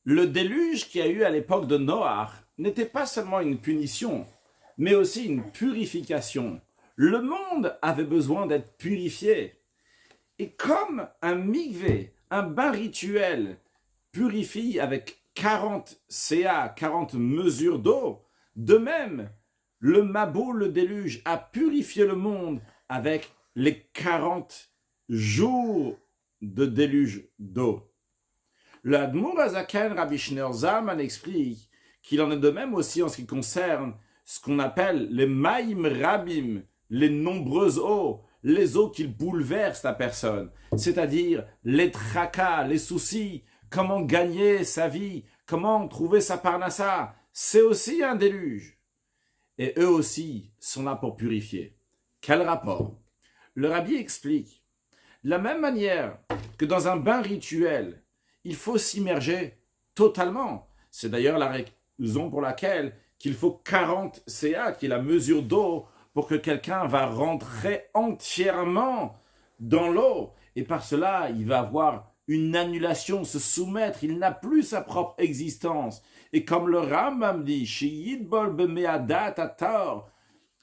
Le déluge qu'il y a eu à l'époque de Noach n'était pas seulement une punition, mais aussi une purification. Le monde avait besoin d'être purifié. Et comme un mikvé, un bain rituel, purifie avec 40 CA, 40 mesures d'eau, de même, le Mabou, le déluge, a purifié le monde avec les 40 jours de déluge d'eau. Le Admour Azaken Rabbi Shneur Zalman explique qu'il en est de même aussi en ce qui concerne ce qu'on appelle les Maïm Rabim, les nombreuses eaux, les eaux qui bouleversent la personne, c'est-à-dire les tracas, les soucis, comment gagner sa vie, comment trouver sa parnassa, c'est aussi un déluge. Et eux aussi sont là pour purifier. Quel rapport? Le rabbi explique, de la même manière que dans un bain rituel, il faut s'immerger totalement. C'est d'ailleurs la raison pour laquelle qu'il faut 40 CA, qui est la mesure d'eau, pour que quelqu'un va rentrer entièrement dans l'eau. Et par cela, il va avoir une annulation, se soumettre. Il n'a plus sa propre existence. Et comme le Rambam dit,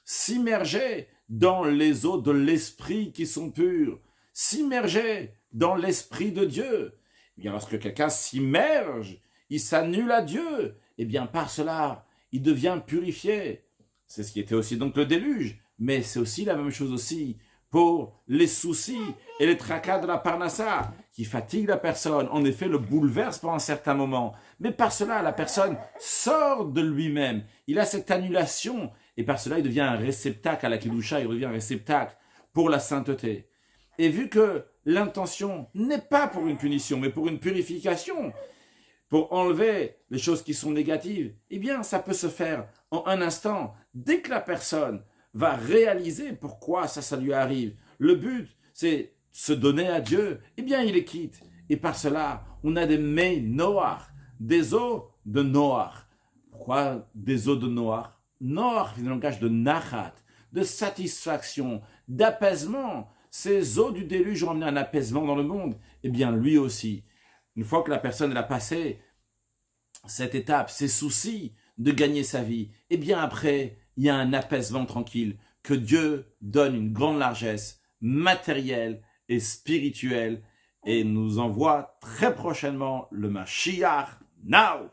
s'immerger dans les eaux de l'esprit qui sont pures, s'immerger dans l'esprit de Dieu. Eh bien, lorsque quelqu'un s'immerge, il s'annule à Dieu. Eh bien, par cela, il devient purifié. C'est ce qui était aussi donc le déluge. Mais c'est aussi la même chose aussi pour les soucis et les tracas de la parnassa qui fatiguent la personne. En effet, le bouleverse pendant un certain moment. Mais par cela, la personne sort de lui-même. Il a cette annulation. Et par cela, il devient un réceptacle à la Kedusha. Il devient un réceptacle pour la sainteté. Et vu que l'intention n'est pas pour une punition, mais pour une purification, pour enlever les choses qui sont négatives, eh bien, ça peut se faire en un instant. Dès que la personne va réaliser pourquoi ça lui arrive, le but, c'est se donner à Dieu, eh bien, il les quitte. Et par cela, on a des mets Noach, des eaux de Noach. Pourquoi des eaux de Noach? Noach, c'est un langage de nachat, de satisfaction, d'apaisement. Ces eaux du déluge ont amené un apaisement dans le monde. Eh bien, lui aussi, une fois que la personne a passé cette étape, ces soucis de gagner sa vie, eh bien après, il y a un apaisement tranquille, que Dieu donne une grande largesse matérielle et spirituelle et nous envoie très prochainement le Mashiach now.